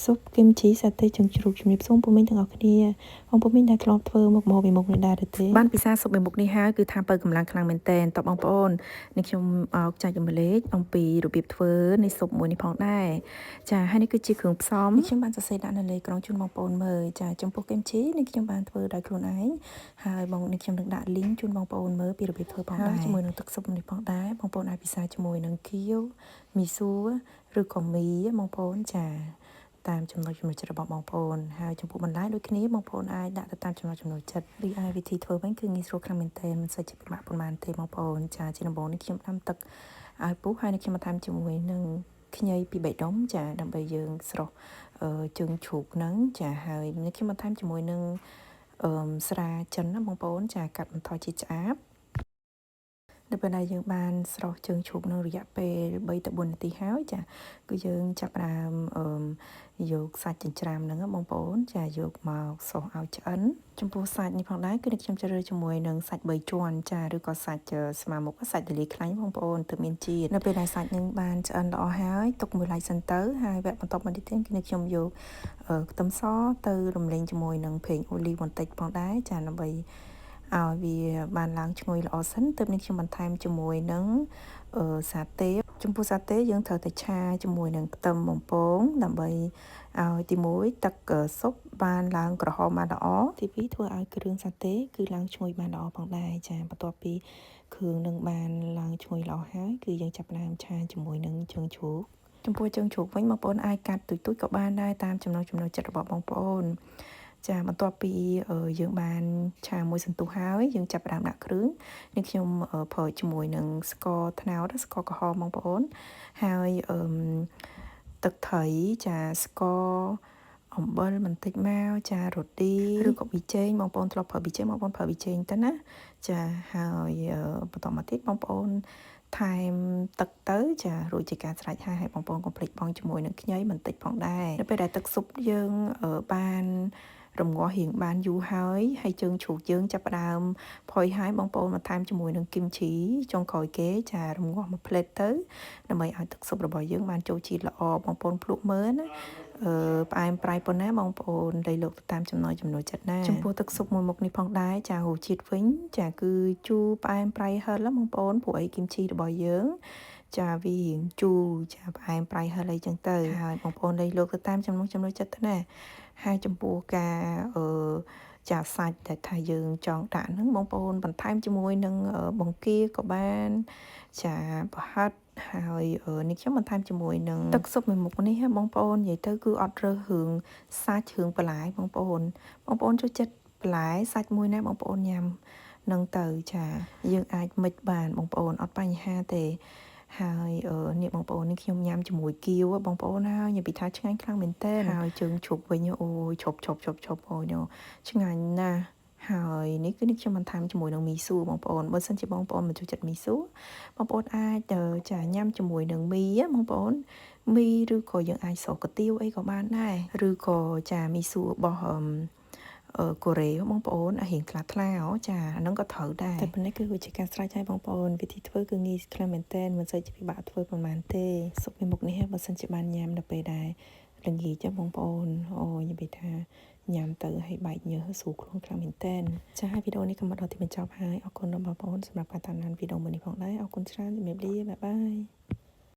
ស៊ុបគីមជីសាតេជើងជ្រូកជំរាបសួរពុំមីងទាំងអស់គ្នាបងពុំមីងដែលធ្លាប់ធ្វើមុខម្ហូបពីមុខនេះដែរឬទេបានពិសាស៊ុបពីមុខនេះហើយគឺថាបើកម្លាំងខ្លាំងមែនតើតបបងប្អូននេះខ្ញុំចែកចម្លែកអំពីរបៀបធ្វើនៃស៊ុបមួយនេះផងដែរចាហើយនេះគឺជាគ្រឿងផ្សំខ្ញុំបានសរសេរដាក់នៅលើក្រងជូនបងប្អូនមើលចាចំពោះគីមជីនេះខ្ញុំបានធ្វើដោយខ្លួនឯងហើយបងនេះខ្ញុំនឹងដាក់ link ជូនបងប្អូនមើលពីរបៀបធ្វើផងដែរជាមួយនឹងទឹកស៊ុបនេះផងដែរបងប្អូនអាចពិសាជាមួយនឹងគៀវមីសួរឬក៏មីបងប្អូនចាតាមចំណុចចិត្តរបស់បងប្អូនហើយចំពោះបន្លែដូចគ្នាបងប្អូនអាចដាក់ទៅតាមចំណុចចិត្តរីឯវិធីធ្វើវិញគឺងាយស្រួលខ្លាំងមែនទែនមិនសូវជាពិបាកប៉ុន្មានទេបងប្អូនចាជាដំបូងនេះខ្ញុំដាំទឹកឲ្យពុះហើយនេះខ្ញុំបន្ថែមជាមួយនឹងខ្ញីពី3ដុំចាដើម្បីយើងស្រស់ជើងជ្រូកហ្នឹងចាហើយនេះខ្ញុំបន្ថែមជាមួយនឹងស្រាចិនណាបងប្អូនចាកាត់បន្ថយជាឆ្អាបនៅពេលដែលយើងបានស្រស់ជើងជ្រូកនៅរយៈពេល3ទៅ4នាទីហើយចាគឺយើងចាប់ផ្ដើមយកសាច់ចិញ្ច្រាំហ្នឹងបងប្អូនចាយកមកសុះឲ្យឆ្អិនចំពោះសាច់នេះផងដែរគឺខ្ញុំជ្រើសរើសជាមួយនឹងសាច់3ជាន់ចាឬក៏សាច់ស្មើមុខសាច់ទលាយខ្លាញ់បងប្អូនទើបមានជាតិនៅពេលដែលសាច់នឹងបានឆ្អិនល្អហើយទុកមួយឡែកសិនទៅហើយវគ្គបន្តមកទៀតគឺខ្ញុំយកខ្ទឹមសទៅរំលែងជាមួយនឹងប្រេងអូលីវបន្តិចផងដែរចាដើម្បីឲ្យវាបានឡើងឈ្ងុយល្អសិនទើបនេះខ្ញុំបន្ថែមជាមួយនឹងសាតេចំពោះសាតេយើងត្រូវតែឆាជាមួយនឹងខ្ទឹមបំពងដើម្បីឲ្យទី1ទឹកស៊ុបបានឡើងក្រហមបានល្អទី2ធ្វើឲ្យគ្រឿងសាតេគឺឡើងឈ្ងុយបានល្អផងដែរចាបន្ទាប់ពីគ្រឿងនឹងបានឡើងឈ្ងុយល្អហើយគឺយើងចាប់ផ្ដើមឆាជាមួយនឹងជើងជ្រូកចំពោះជើងជ្រូកវិញបងប្អូនអាចកាត់ទូចៗក៏បានដែរតាមចំណូលចិត្តរបស់បងប្អូនចាបន្ទាប់ពីយើងបានឆាមួយសន្ទុះហើយយើងចាប់ផ្ដើមដាក់គ្រឿងនេះខ្ញុំប្រើជាមួយនឹងស្ករត្នោតស្ករក្រហមបងប្អូនហើយទឹកត្រីចាស្ករអំបិលបន្តិចមកចារ៉ូឌីឬក៏ប៊ីចេងបងប្អូនធ្លាប់ប្រើប៊ីចេងបងប្អូនប្រើប៊ីចេងទៅណាចាហើយបន្តមកទៀតបងប្អូនថែមទឹកទៅចារួចជាការស្រេចហើយបងប្អូនកុំភ្លេចបង់ជាមួយនឹងខ្ញីបន្តិចផងដែរនៅពេលដែលទឹកស៊ុបយើងបានរំងាស់រៀងបានយូរហើយជើងជ្រូកយើងចាប់ផ្ដើមផុយហើយបងប្អូនបន្ថែមជាមួយនឹងគីមជីចុងក្រោយគេចារំងាស់មួយផ្លេតទៅដើម្បីឲ្យទឹកស៊ុបរបស់យើងបានចូលជាតិល្អបងប្អូនភ្លក់មើលណាផ្អែមប្រៃប៉ុណ្ណាបងប្អូនលៃលកទៅតាមចំណូលចិត្តណាចំពោះទឹកស៊ុបមួយមុខនេះផងដែរចារសជាតិវិញចាគឺជូរផ្អែមប្រៃហឹរបងប្អូនព្រោះអីគីមជីរបស់យើងចាវារៀងជូរចាផ្អែមប្រៃហឹរអីចឹងទៅហើយបងប្អូនលៃលកទៅតាមចំណូលចិត្តទៅណាហើយចំពោះការចាសាច់ដែលថាយើងចង់ដាក់ហ្នឹងបងប្អូនបន្ថែមជាមួយនឹងបង្គាក៏បានចាប្រហិតហើយនេះខ្ញុំបន្ថែមជាមួយនឹងទឹកស៊ុបមួយមុខនេះបងប្អូននិយាយទៅគឺអត់រើសរឿងសាច់រឿងបន្លែបងប្អូនចូលចិត្តបន្លែសាច់មួយណាបងប្អូនញ៉ាំនឹងទៅចាយើងអាចមិចបានបងប្អូនអត់បញ្ហាទេហើយនេះបងប្អូននេះខ្ញុំញ៉ាំជាមួយគៀវបងប្អូនហើយនិយាយពីថាឆ្ងាញ់ខ្លាំងមែនតើហើយជើងជ្រូកវិញអូយឈប់អូយឆ្ងាញ់ណាស់ហើយនេះគឺនេះខ្ញុំបន្ថែមជាមួយនឹងមីស៊ូបងប្អូនបើសិនជាបងប្អូនមិនចូលចិត្តមីស៊ូបងប្អូនអាចចាញ៉ាំជាមួយនឹងមីបងប្អូនមីឬក៏យើងអាចសកាទៀវអីក៏បានដែរឬក៏ចាមីស៊ូរបស់កូរ៉េបងប្អូនរៀងថ្លាចាអាហ្នឹងក៏ត្រូវដែរតែប៉ុណ្ណេះគឺជាការស្រេចឲ្យបងប្អូនវិធីធ្វើគឺងាយខ្លាំងមែនតើមិនសូវជាពិបាកធ្វើប៉ុន្មានទេស៊ុបពីមុខនេះបើសិនជាបានញ៉ាំនៅពេលដែរល្ងាចបងប្អូនអូយនិយាយថាញ៉ាំទៅឲ្យបែកញើសស្រួលខ្លួនខ្លាំងមែនតើចាហើយវីដេអូនេះក៏មកដល់ទីបញ្ចប់ហើយអរគុណដល់បងប្អូនសម្រាប់ការតាមដានវីដេអូមួយនេះផងដែរអរគុណច្រើនជំរាបលាបាយបាយ